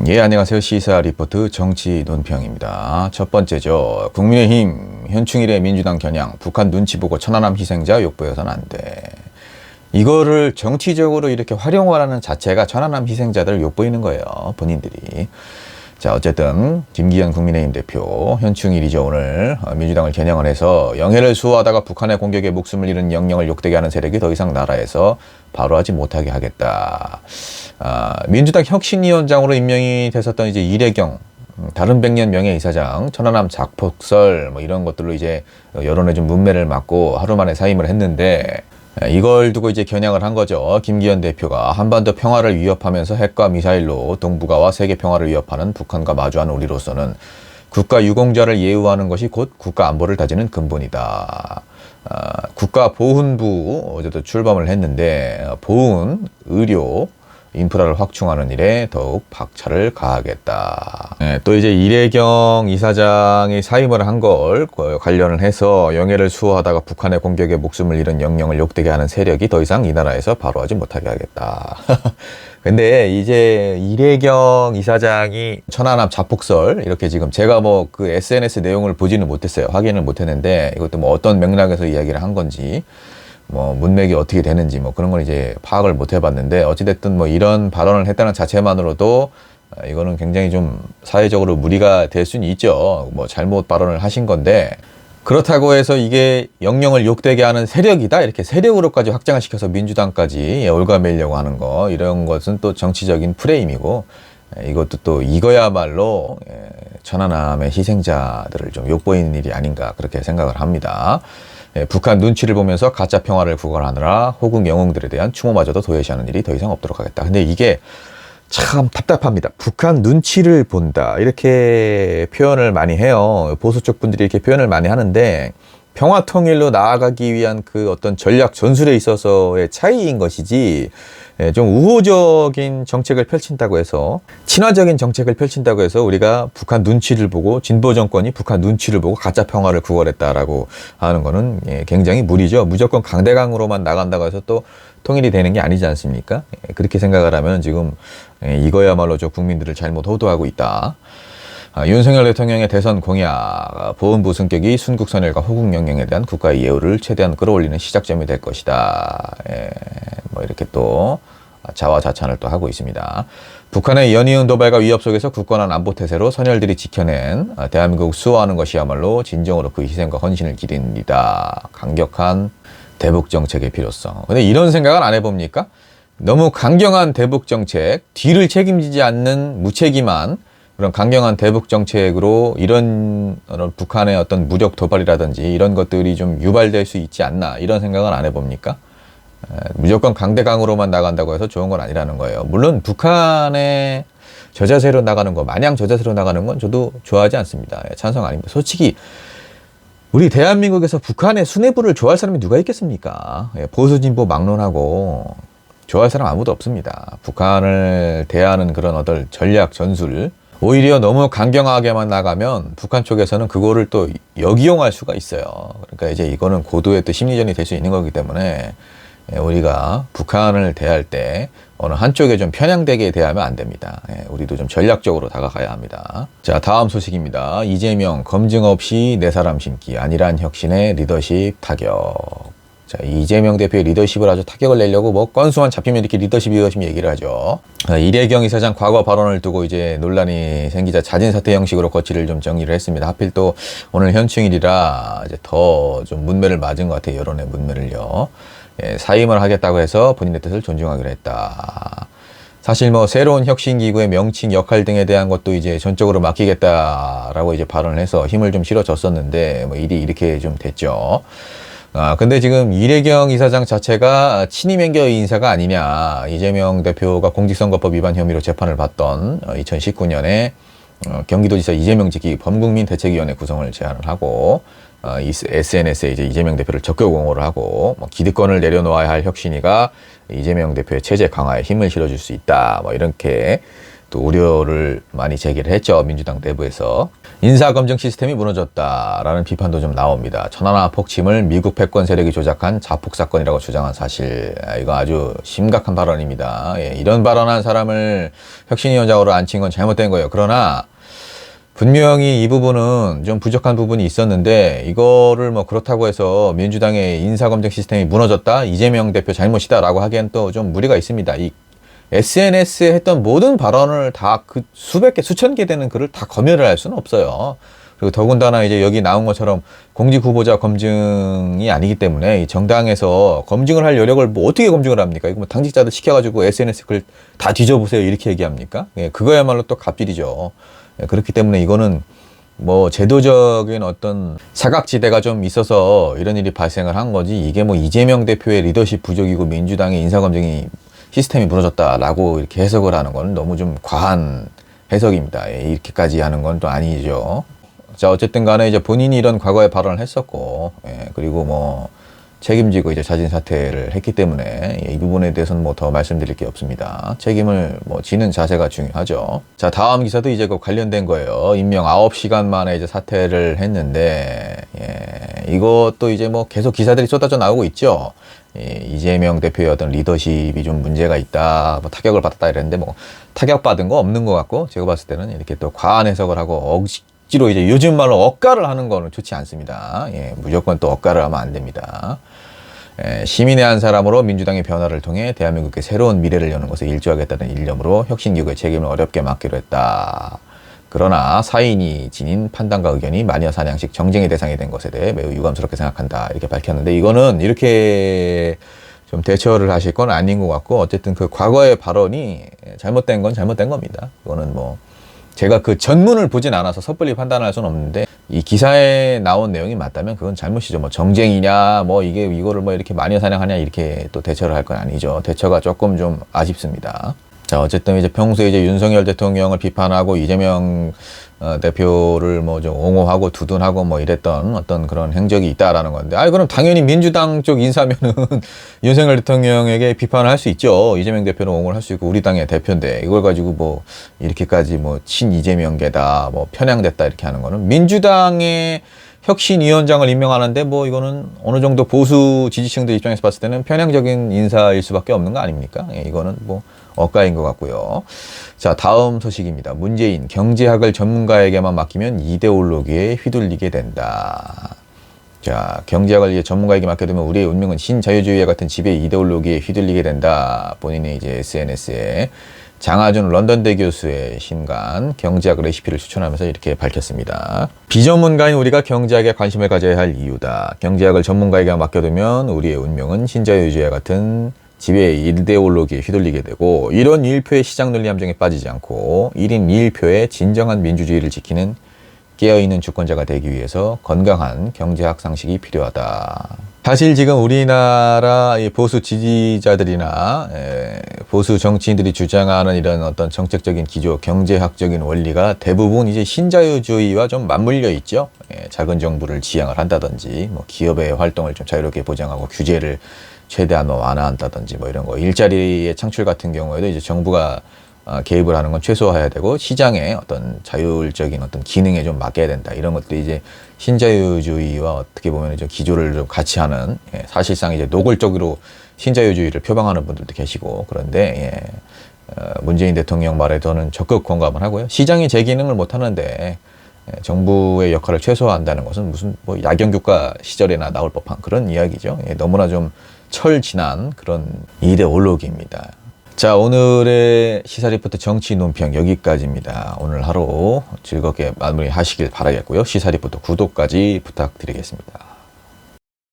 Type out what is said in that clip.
예, 안녕하세요. 시사 리포트 정치 논평입니다. 첫 번째죠. 국민의힘 현충일에 민주당 겨냥 북한 눈치 보고 천안함 희생자 욕보여서는 안 돼. 이거를 정치적으로 이렇게 활용하라는 자체가 천안함 희생자들을 욕보이는 거예요. 본인들이. 자, 어쨌든 김기현 국민의힘 대표 현충일이죠. 오늘 민주당을 겨냥을 해서 영해를 수호하다가 북한의 공격에 목숨을 잃은 영령을 욕되게 하는 세력이 더 이상 나라에서 바로 하지 못하게 하겠다. 민주당 혁신위원장으로 임명이 됐었던 이제 이래경 다른 백년 명예이사장 천안함 작폭설 뭐 이런 것들로 이제 여론의 좀 문매를 맞고 하루 만에 사임을 했는데, 이걸 두고 이제 겨냥을 한 거죠. 김기현 대표가 한반도 평화를 위협하면서 핵과 미사일로 동북아와 세계 평화를 위협하는 북한과 마주하는 우리로서는 국가 유공자를 예우하는 것이 곧 국가 안보를 다지는 근본이다. 국가보훈부 어제도 출범을 했는데 보훈, 의료, 인프라를 확충하는 일에 더욱 박차를 가하겠다. 네, 또 이제 이래경 이사장이 사임을 한 걸 관련을 해서 영해를 수호하다가 북한의 공격에 목숨을 잃은 영령을 욕되게 하는 세력이 더 이상 이 나라에서 바로하지 못하게 하겠다. 근데 이제 이래경 이사장이 천안함 자폭설 이렇게 지금 제가 뭐 그 SNS 내용을 보지는 못했어요. 확인을 못했는데 이것도 뭐 어떤 맥락에서 이야기를 한 건지 뭐 문맥이 어떻게 되는지 뭐 그런 걸 이제 파악을 못 해봤는데, 어찌됐든 뭐 이런 발언을 했다는 자체만으로도 이거는 굉장히 좀 사회적으로 무리가 될 수는 있죠. 뭐 잘못 발언을 하신 건데, 그렇다고 해서 이게 영령을 욕되게 하는 세력이다 이렇게 세력으로까지 확장을 시켜서 민주당까지 올가매려고 하는 거, 이런 것은 또 정치적인 프레임이고, 이것도 또 이거야말로 천안함의 희생자들을 좀 욕보이는 일이 아닌가 그렇게 생각을 합니다. 북한 눈치를 보면서 가짜 평화를 구걸하느라 호국 영웅들에 대한 추모마저도 도외시하는 일이 더 이상 없도록 하겠다. 근데 이게 참 답답합니다. 북한 눈치를 본다 이렇게 표현을 많이 해요. 보수 쪽 분들이 이렇게 표현을 많이 하는데, 평화 통일로 나아가기 위한 그 어떤 전략 전술에 있어서의 차이인 것이지, 좀 우호적인 정책을 펼친다고 해서, 친화적인 정책을 펼친다고 해서 우리가 북한 눈치를 보고, 진보 정권이 북한 눈치를 보고 가짜 평화를 구걸했다라고 하는 거는 굉장히 무리죠. 무조건 강대강으로만 나간다고 해서 또 통일이 되는 게 아니지 않습니까? 그렇게 생각을 하면 지금 이거야말로 저 국민들을 잘못 호도하고 있다. 윤석열 대통령의 대선 공약, 보훈부 승격이 순국선열과 호국 영령에 대한 국가의 예우를 최대한 끌어올리는 시작점이 될 것이다. 뭐 이렇게 또 자화자찬을 또 하고 있습니다. 북한의 연이은 도발과 위협 속에서 굳건한 안보 태세로 선열들이 지켜낸 대한민국 수호하는 것이야말로 진정으로 그 희생과 헌신을 기립니다. 강력한 대북 정책의 필요성. 근데 이런 생각은 안 해봅니까? 너무 강경한 대북 정책, 뒤를 책임지지 않는 무책임한 그런 강경한 대북 정책으로 이런 북한의 어떤 무력 도발이라든지 이런 것들이 좀 유발될 수 있지 않나, 이런 생각은 안 해봅니까? 무조건 강대강으로만 나간다고 해서 좋은 건 아니라는 거예요. 물론 북한의 저자세로 나가는 거, 마냥 저자세로 나가는 건 저도 좋아하지 않습니다. 찬성 아닙니다. 솔직히 우리 대한민국에서 북한의 수뇌부를 좋아할 사람이 누가 있겠습니까? 보수 진보 막론하고 좋아할 사람 아무도 없습니다. 북한을 대하는 그런 어떤 전략 전술, 오히려 너무 강경하게만 나가면 북한 쪽에서는 그거를 또 역이용할 수가 있어요. 그러니까 이제 이거는 고도의 또 심리전이 될 수 있는 거기 때문에 우리가 북한을 대할 때 어느 한쪽에 좀 편향되게 대하면 안 됩니다. 우리도 좀 전략적으로 다가가야 합니다. 자, 다음 소식입니다. 이재명 검증 없이 내 사람 심기, 안일한 혁신의 리더십 타격. 자, 이재명 대표의 리더십을 아주 타격을 내려고 뭐 건수만 잡히면 이렇게 리더십 얘기를 하죠. 이래경 이사장 과거 발언을 두고 이제 논란이 생기자 자진 사퇴 형식으로 거취를 좀 정리를 했습니다. 하필 또 오늘 현충일이라 이제 더 좀 문매를 맞은 것 같아요. 여론의 문매를요. 사임을 하겠다고 해서 본인의 뜻을 존중하기로 했다. 사실 뭐 새로운 혁신기구의 명칭, 역할 등에 대한 것도 이제 전적으로 맡기겠다라고 이제 발언을 해서 힘을 좀 실어줬었는데 뭐 일이 이렇게 좀 됐죠. 근데 지금 이래경 이사장 자체가 친이맹교 인사가 아니냐. 이재명 대표가 공직선거법 위반 혐의로 재판을 받던 2019년에 경기도지사 이재명 지키 범국민 대책위원회 구성을 제안을 하고, SNS에 이제 이재명 대표를 적극 옹호를 하고, 뭐 기득권을 내려놓아야 할 혁신위가 이재명 대표의 체제 강화에 힘을 실어줄 수 있다. 뭐 이렇게 또 우려를 많이 제기를 했죠. 민주당 내부에서. 인사검증 시스템이 무너졌다라는 비판도 좀 나옵니다. 천안함 폭침을 미국 패권 세력이 조작한 자폭 사건이라고 주장한 사실, 이거 아주 심각한 발언입니다. 예, 이런 발언한 사람을 혁신위원장으로 앉힌 건 잘못된 거예요. 그러나 분명히 이 부분은 좀 부족한 부분이 있었는데, 이거를 뭐 그렇다고 해서 민주당의 인사검증 시스템이 무너졌다, 이재명 대표 잘못이다라고 하기엔 또 좀 무리가 있습니다. 이 SNS에 했던 모든 발언을 다 그 수백 개, 수천 개 되는 글을 다 검열을 할 수는 없어요. 그리고 더군다나 이제 여기 나온 것처럼 공직 후보자 검증이 아니기 때문에 이 정당에서 검증을 할 여력을 뭐 어떻게 검증을 합니까? 이거 뭐 당직자들 시켜가지고 SNS 글 다 뒤져보세요 이렇게 얘기합니까? 예, 그거야말로 또 갑질이죠. 예, 그렇기 때문에 이거는 뭐 제도적인 어떤 사각지대가 좀 있어서 이런 일이 발생을 한 거지, 이게 뭐 이재명 대표의 리더십 부족이고 민주당의 인사검증이 시스템이 무너졌다라고 이렇게 해석을 하는 건 너무 좀 과한 해석입니다. 예, 이렇게까지 하는 건 또 아니죠. 자, 어쨌든 간에 이제 본인이 이런 과거에 발언을 했었고, 예, 그리고 뭐 책임지고 이제 자진 사퇴를 했기 때문에, 예, 이 부분에 대해서는 뭐 더 말씀드릴 게 없습니다. 책임을 뭐 지는 자세가 중요하죠. 자, 다음 기사도 이제 그 관련된 거예요. 임명 9시간 만에 이제 사퇴를 했는데, 예, 이것도 이제 뭐 계속 기사들이 쏟아져 나오고 있죠. 예, 이재명 대표의 어떤 리더십이 좀 문제가 있다, 뭐 타격을 받았다 이랬는데, 뭐 타격받은 거 없는 것 같고, 제가 봤을 때는 이렇게 또 과한 해석을 하고 억지로 이제 요즘 말로 억가를 하는 거는 좋지 않습니다. 예, 무조건 또 억가를 하면 안 됩니다. 예, 시민의 한 사람으로 민주당의 변화를 통해 대한민국의 새로운 미래를 여는 것에 일조하겠다는 일념으로 혁신기구의 책임을 어렵게 맡기로 했다. 그러나 사인이 지닌 판단과 의견이 마녀 사냥식 정쟁의 대상이 된 것에 대해 매우 유감스럽게 생각한다, 이렇게 밝혔는데, 이거는 이렇게 좀 대처를 하실 건 아닌 것 같고, 어쨌든 그 과거의 발언이 잘못된 건 잘못된 겁니다. 이거는 뭐 제가 그 전문을 보진 않아서 섣불리 판단할 수는 없는데, 이 기사에 나온 내용이 맞다면 그건 잘못이죠. 뭐 정쟁이냐, 뭐 이거를 뭐 이렇게 마녀 사냥하냐, 이렇게 또 대처를 할 건 아니죠. 대처가 조금 좀 아쉽습니다. 자, 어쨌든 이제 평소에 이제 윤석열 대통령을 비판하고 이재명 대표를 뭐 좀 옹호하고 두둔하고 뭐 이랬던 어떤 그런 행적이 있다라는 건데, 그럼 당연히 민주당 쪽 인사면은 윤석열 대통령에게 비판을 할 수 있죠. 이재명 대표는 옹호를 할 수 있고, 우리 당의 대표인데 이걸 가지고 뭐 이렇게까지 뭐 친 이재명계다, 뭐 편향됐다 이렇게 하는 거는, 민주당의 혁신위원장을 임명하는데 뭐 이거는 어느 정도 보수 지지층들 입장에서 봤을 때는 편향적인 인사일 수밖에 없는 거 아닙니까? 예, 이거는 뭐 억가인 것 같고요. 자, 다음 소식입니다. 문재인, 경제학을 전문가에게만 맡기면 이데올로기에 휘둘리게 된다. 자, 경제학을 이제 전문가에게 맡겨두면 우리의 운명은 신자유주의와 같은 지배 이데올로기에 휘둘리게 된다. 본인의 이제 SNS에 장하준 런던대 교수의 신간 경제학 레시피를 추천하면서 이렇게 밝혔습니다. 비전문가인 우리가 경제학에 관심을 가져야 할 이유다. 경제학을 전문가에게 맡겨두면 우리의 운명은 신자유주의와 같은 지배의 이데올로기에 휘둘리게 되고, 이런 일표의 시장 논리 함정에 빠지지 않고 1인 1표의 진정한 민주주의를 지키는 깨어있는 주권자가 되기 위해서 건강한 경제학 상식이 필요하다. 사실 지금 우리나라 보수 지지자들이나 보수 정치인들이 주장하는 이런 어떤 정책적인 기조, 경제학적인 원리가 대부분 이제 신자유주의와 좀 맞물려 있죠. 작은 정부를 지향을 한다든지, 뭐 기업의 활동을 좀 자유롭게 보장하고 규제를 최대한 완화한다든지, 뭐 이런 거. 일자리의 창출 같은 경우에도 이제 정부가 개입을 하는 건 최소화해야 되고, 시장의 어떤 자율적인 어떤 기능에 좀 맡겨야 된다. 이런 것들이 이제 신자유주의와 어떻게 보면 좀 기조를 좀 같이 하는, 사실상 이제 노골적으로 신자유주의를 표방하는 분들도 계시고, 그런데 문재인 대통령 말에 저는 적극 공감을 하고요. 시장이 제 기능을 못 하는데 정부의 역할을 최소화한다는 것은 무슨 뭐 야경규과 시절에나 나올 법한 그런 이야기죠. 너무나 좀 철지난 그런 이데올로기입니다. 자, 오늘의 시사리포트 정치 논평 여기까지입니다. 오늘 하루 즐겁게 마무리하시길 바라겠고요. 시사리포트 구독까지 부탁드리겠습니다.